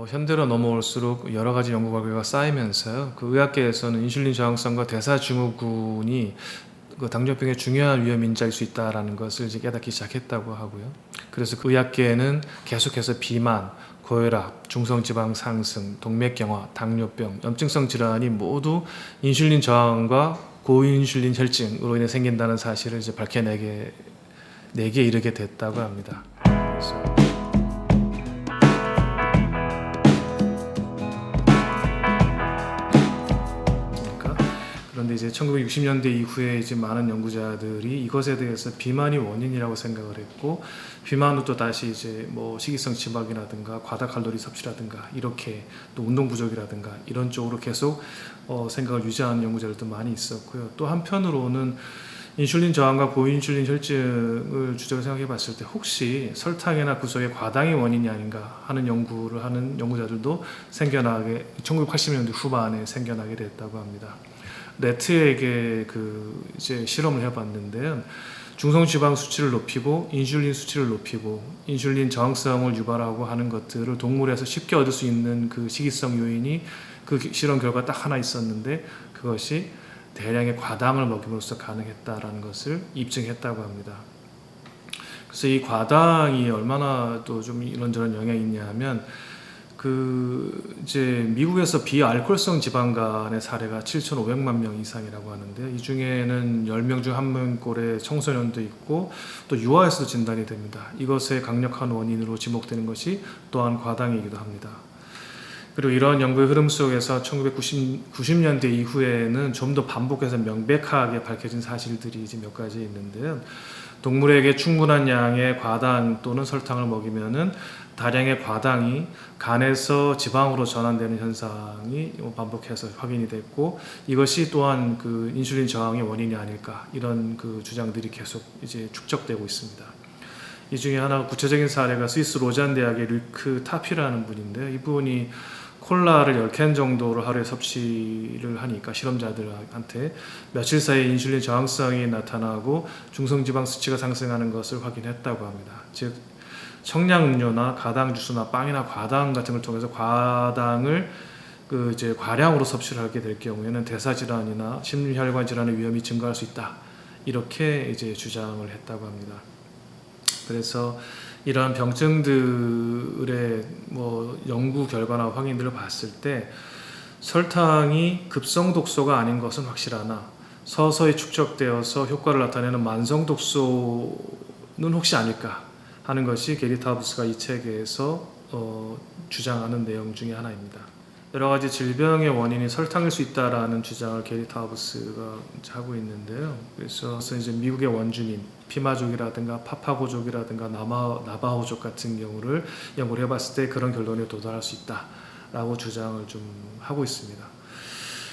현대로 넘어올수록 여러 가지 연구 결과가 쌓이면서요. 그 의학계에서는 인슐린 저항성과 대사증후군이 그 당뇨병의 중요한 위험 인자일 수 있다라는 것을 이제 깨닫기 시작했다고 하고요. 그래서 그 의학계에는 계속해서 비만, 고혈압, 중성지방 상승, 동맥경화, 당뇨병, 염증성 질환이 모두 인슐린 저항과 고인슐린 혈증으로 인해 생긴다는 사실을 이제 밝혀내게 이르게 됐다고 합니다. 그래서 그런데 이제 1960년대 이후에 이제 많은 연구자들이 이것에 대해서 비만이 원인이라고 생각을 했고, 비만도 또 다시 이제 뭐 식이성 지방이라든가 과다 칼로리 섭취라든가 이렇게 또 운동 부족이라든가 이런 쪽으로 계속 생각을 유지하는 연구자들도 많이 있었고요. 또 한편으로는 인슐린 저항과 고인슐린 혈증을 주제로 생각해 봤을 때 혹시 설탕이나 그 속에 과당이 원인이 아닌가 하는 연구를 하는 연구자들도 1980년대 후반에 생겨나게 됐다고 합니다. 레트에게 이제 실험을 해봤는데요. 중성지방 수치를 높이고 인슐린 수치를 높이고 인슐린 저항성을 유발하고 하는 것들을 동물에서 쉽게 얻을 수 있는 그 식이성 요인이 그 실험 결과 딱 하나 있었는데, 그것이 대량의 과당을 먹임으로써 가능했다라는 것을 입증했다고 합니다. 그래서 이 과당이 얼마나 또 좀 이런저런 영향이 있냐 하면, 이제 미국에서 비알코올성 지방간의 사례가 7,500만 명 이상이라고 하는데, 이 중에는 10명 중 1명꼴의 청소년도 있고 또 유아에서도 진단이 됩니다. 이것의 강력한 원인으로 지목되는 것이 또한 과당이기도 합니다. 그리고 이러한 연구의 흐름 속에서 1990년대 이후에는 좀 더 반복해서 명백하게 밝혀진 사실들이 이제 몇 가지 있는데요. 동물에게 충분한 양의 과당 또는 설탕을 먹이면은 다량의 과당이 간에서 지방으로 전환되는 현상이 반복해서 확인이 됐고, 이것이 또한 그 인슐린 저항의 원인이 아닐까, 이런 그 주장들이 계속 이제 축적되고 있습니다. 이 중에 하나 구체적인 사례가 스위스 로잔 대학의 류크 타피라는 분인데요. 이분이 콜라를 10캔 정도를 하루에 섭취를 하니까 실험자들한테 며칠 사이에 인슐린 저항성이 나타나고 중성지방 수치가 상승하는 것을 확인했다고 합니다. 즉 청량음료나 가당 주스나 빵이나 과당 같은 걸 통해서 과당을 이제 과량으로 섭취를 하게 될 경우에는 대사 질환이나 심혈관 질환의 위험이 증가할 수 있다, 이렇게 이제 주장을 했다고 합니다. 그래서 이러한 병증들의 연구 결과나 확인들을 봤을 때 설탕이 급성 독소가 아닌 것은 확실하나 서서히 축적되어서 효과를 나타내는 만성 독소는 혹시 아닐까 하는 것이 게리 타우브스가 이 책에서 주장하는 내용 중에 하나입니다. 여러 가지 질병의 원인이 설탕일 수 있다라는 주장을 게리 타우브스가 하고 있는데요. 그래서 이제 미국의 원주민 피마족이라든가 파파고족이라든가 나바호족 같은 경우를 연구를 해봤을 때 그런 결론에 도달할 수 있다라고 주장을 좀 하고 있습니다.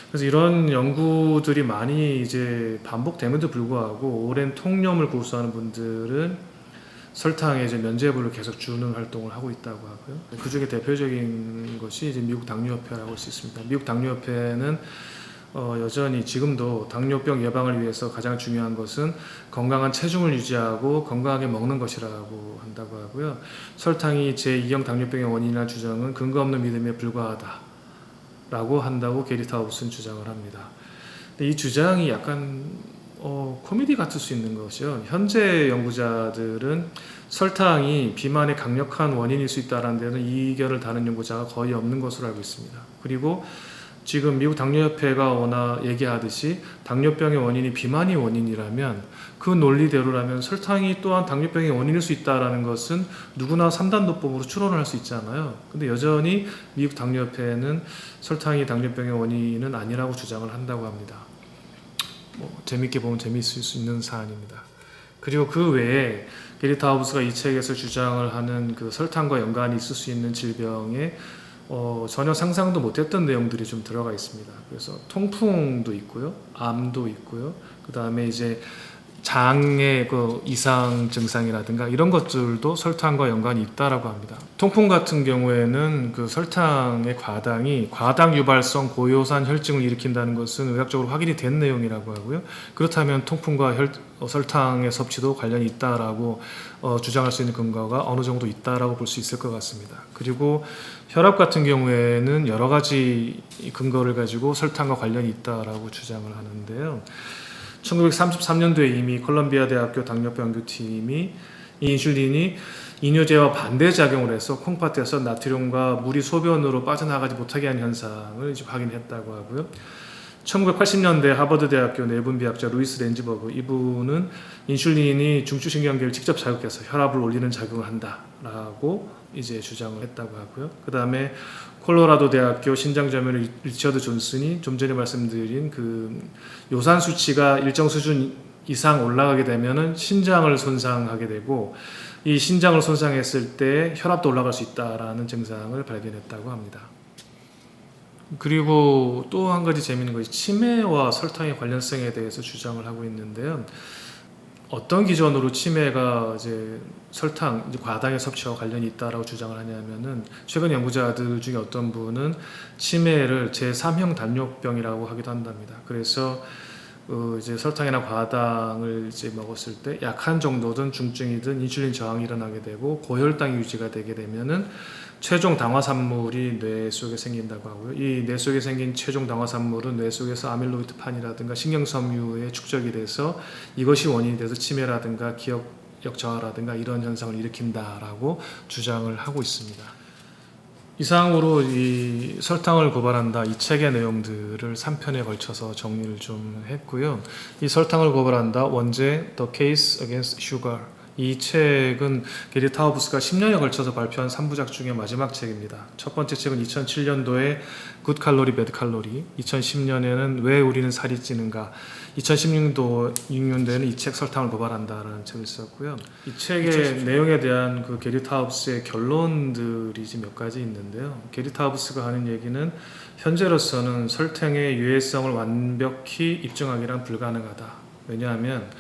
그래서 이런 연구들이 많이 이제 반복됨에도 불구하고 오랜 통념을 고수하는 분들은 설탕에 이제 면죄부를 계속 주는 활동을 하고 있다고 하고요. 그 중에 대표적인 것이 이제 미국 당뇨협회라고 할 수 있습니다. 미국 당뇨협회는 여전히 지금도 당뇨병 예방을 위해서 가장 중요한 것은 건강한 체중을 유지하고 건강하게 먹는 것이라고 한다고 하고요. 설탕이 제2형 당뇨병의 원인이라는 주장은 근거 없는 믿음에 불과하다라고 한다고 게리 타우브스는 주장을 합니다. 근데 이 주장이 약간 코미디 같을 수 있는 것이요. 현재 연구자들은 설탕이 비만의 강력한 원인일 수 있다는 데는 이견을 다는 연구자가 거의 없는 것으로 알고 있습니다. 그리고 지금 미국 당뇨협회가 워낙 얘기하듯이 당뇨병의 원인이 비만이 원인이라면 그 논리대로라면 설탕이 또한 당뇨병의 원인일 수 있다는 것은 누구나 삼단도법으로 추론을 할 수 있잖아요. 근데 여전히 미국 당뇨협회는 설탕이 당뇨병의 원인은 아니라고 주장을 한다고 합니다. 재밌게 보면 재미있을 수 있는 사안입니다. 그리고 그 외에 게리 타우브스가 이 책에서 주장을 하는 그 설탕과 연관이 있을 수 있는 질병에 전혀 상상도 못했던 내용들이 좀 들어가 있습니다. 그래서 통풍도 있고요, 암도 있고요, 그 다음에 이제 장의 그 이상 증상이라든가 이런 것들도 설탕과 연관이 있다라고 합니다. 통풍 같은 경우에는 그 설탕의 과당이 과당 유발성 고요산 혈증을 일으킨다는 것은 의학적으로 확인이 된 내용이라고 하고요. 그렇다면 통풍과 설탕의 섭취도 관련이 있다라고 주장할 수 있는 근거가 어느 정도 있다라고 볼 수 있을 것 같습니다. 그리고 혈압 같은 경우에는 여러 가지 근거를 가지고 설탕과 관련이 있다라고 주장을 하는데요. 1933년도에 이미 콜롬비아 대학교 당뇨병 연구팀이 이 인슐린이 이뇨제와 반대 작용을 해서 콩팥에서 나트륨과 물이 소변으로 빠져나가지 못하게 하는 현상을 이제 확인했다고 하고요. 1980년대 하버드 대학교 내분비학자 루이스 렌즈버그, 이분은 인슐린이 중추신경계를 직접 자극해서 혈압을 올리는 작용을 한다라고 이제 주장을 했다고 하고요. 그 다음에 콜로라도 대학교 신장전문의 리처드 존슨이 좀 전에 말씀드린 그 요산 수치가 일정 수준 이상 올라가게 되면은 신장을 손상하게 되고, 이 신장을 손상했을 때 혈압도 올라갈 수 있다라는 증상을 발견했다고 합니다. 그리고 또 한 가지 재미있는 것이 치매와 설탕의 관련성에 대해서 주장을 하고 있는데요. 어떤 기준으로 치매가 이제 설탕, 이제 과당의 섭취와 관련이 있다라고 주장을 하냐면은, 최근 연구자들 중에 어떤 분은 치매를 제3형 당뇨병이라고 하기도 한답니다. 그래서 이제 설탕이나 과당을 이제 먹었을 때 약한 정도든 중증이든 인슐린 저항이 일어나게 되고 고혈당이 유지가 되게 되면은 최종 당화산물이 뇌 속에 생긴다고 하고요. 이 뇌 속에 생긴 최종 당화산물은 뇌 속에서 아밀로이드판이라든가 신경섬유에 축적이 돼서 이것이 원인이 돼서 치매라든가 기억력 저하라든가 이런 현상을 일으킨다라고 주장을 하고 있습니다. 이상으로 이 설탕을 고발한다, 이 책의 내용들을 3편에 걸쳐서 정리를 좀 했고요. 이 설탕을 고발한다, 원제 The Case Against Sugar, 이 책은 게리 타우브스가 10년에 걸쳐서 발표한 3부작 중에 마지막 책입니다. 첫 번째 책은 2007년도에 굿 칼로리 배드 칼로리, 2010년에는 왜 우리는 살이 찌는가, 2016년도에는 이 책 설탕을 고발한다라는 책을 썼고요. 이 책의 내용에 대한 그 게리 타우브스의 결론들이 몇 가지 있는데요. 게리 타우브스가 하는 얘기는 현재로서는 설탕의 유해성을 완벽히 입증하기란 불가능하다. 왜냐하면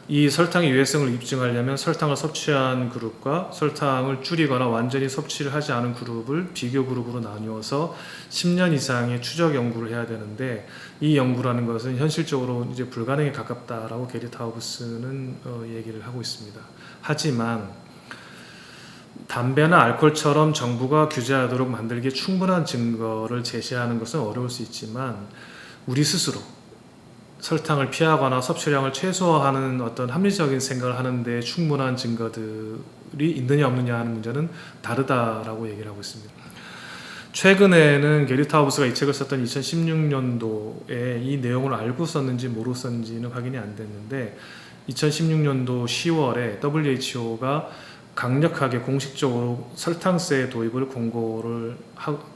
이 설탕의 유해성을 입증하려면 설탕을 섭취한 그룹과 설탕을 줄이거나 완전히 섭취를 하지 않은 그룹을 비교 그룹으로 나누어서 10년 이상의 추적 연구를 해야 되는데, 이 연구라는 것은 현실적으로 이제 불가능에 가깝다라고 게리 타우브스는 얘기를 하고 있습니다. 하지만 담배나 알코올처럼 정부가 규제하도록 만들기에 충분한 증거를 제시하는 것은 어려울 수 있지만, 우리 스스로 설탕을 피하거나 섭취량을 최소화하는 어떤 합리적인 생각을 하는데 충분한 증거들이 있느냐 없느냐 하는 문제는 다르다라고 얘기를 하고 있습니다. 최근에는 게리 타우브스가 이 책을 썼던 2016년도에 이 내용을 알고 썼는지 모르고 썼는지는 확인이 안 됐는데, 2016년도 10월에 WHO가 강력하게 공식적으로 설탕세 도입을 공고를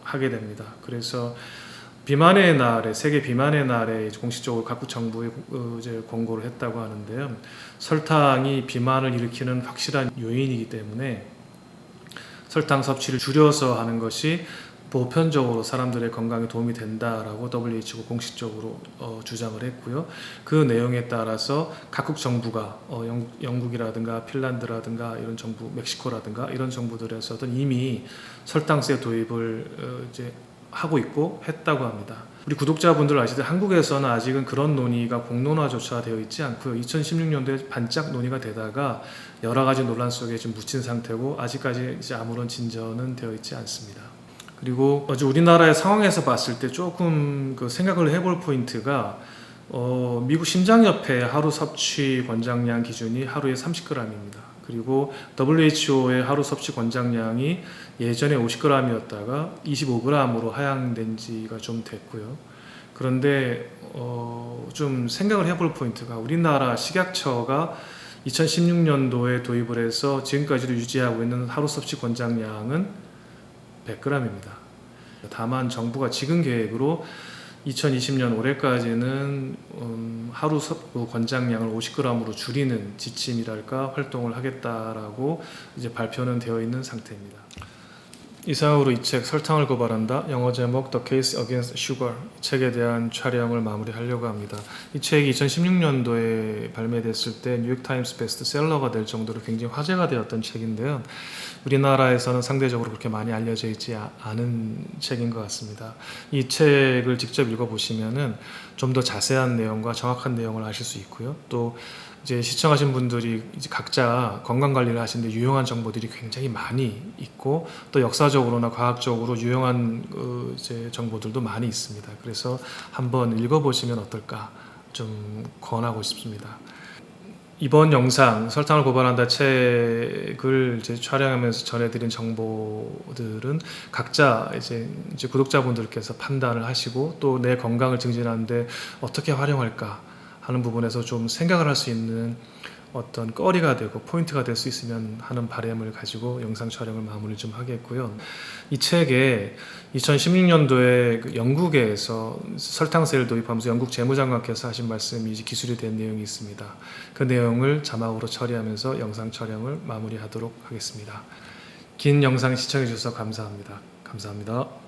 하게 됩니다. 그래서 비만의 날에, 세계 비만의 날에 공식적으로 각국 정부에 이제 권고를 했다고 하는데요. 설탕이 비만을 일으키는 확실한 요인이기 때문에 설탕 섭취를 줄여서 하는 것이 보편적으로 사람들의 건강에 도움이 된다라고 WHO가 공식적으로 주장을 했고요. 그 내용에 따라서 각국 정부가 영국이라든가 핀란드라든가 이런 정부, 멕시코라든가 이런 정부들에서도 이미 설탕세 도입을 이제 하고 있고 했다고 합니다. 우리 구독자분들 아시듯이 한국에서는 아직은 그런 논의가 공론화조차 되어 있지 않고요. 2016년도에 반짝 논의가 되다가 여러 가지 논란 속에 지금 묻힌 상태고, 아직까지 이제 아무런 진전은 되어 있지 않습니다. 그리고 우리나라의 상황에서 봤을 때 조금 그 생각을 해볼 포인트가, 미국 심장협회 하루 섭취 권장량 기준이 하루에 30g입니다. 그리고 WHO의 하루 섭취 권장량이 예전에 50g이었다가 25g으로 하향된 지가 좀 됐고요. 그런데 좀 생각을 해볼 포인트가, 우리나라 식약처가 2016년도에 도입을 해서 지금까지도 유지하고 있는 하루 섭취 권장량은 100g입니다. 다만 정부가 지금 계획으로 2020년 올해까지는 하루 권장량을 50g으로 줄이는 지침이랄까 활동을 하겠다라고 이제 발표는 되어 있는 상태입니다. 이상으로 이 책 설탕을 고발한다. 영어 제목 The Case Against Sugar. 이 책에 대한 촬영을 마무리하려고 합니다. 이 책이 2016년도에 발매됐을 때 뉴욕타임스 베스트셀러가 될 정도로 굉장히 화제가 되었던 책인데요. 우리나라에서는 상대적으로 그렇게 많이 알려져 있지 않은 책인 것 같습니다. 이 책을 직접 읽어보시면은 좀 더 자세한 내용과 정확한 내용을 아실 수 있고요. 또 이제 시청하신 분들이 이제 각자 건강 관리를 하시는데 유용한 정보들이 굉장히 많이 있고 또 역사적으로나 과학적으로 유용한 이제 정보들도 많이 있습니다. 그래서 한번 읽어보시면 어떨까 좀 권하고 싶습니다. 이번 영상 설탕을 고발한다 책을 이제 촬영하면서 전해드린 정보들은 각자 이제 구독자분들께서 판단을 하시고 또 내 건강을 증진하는데 어떻게 활용할까 하는 부분에서 좀 생각을 할 수 있는 어떤 거리가 되고 포인트가 될 수 있으면 하는 바람을 가지고 영상 촬영을 마무리 좀 하겠고요. 이 책에 2016년도에 영국에서 설탕세를 도입하면서 영국 재무장관께서 하신 말씀이 이제 기술이 된 내용이 있습니다. 그 내용을 자막으로 처리하면서 영상 촬영을 마무리하도록 하겠습니다. 긴 영상 시청해 주셔서 감사합니다. 감사합니다.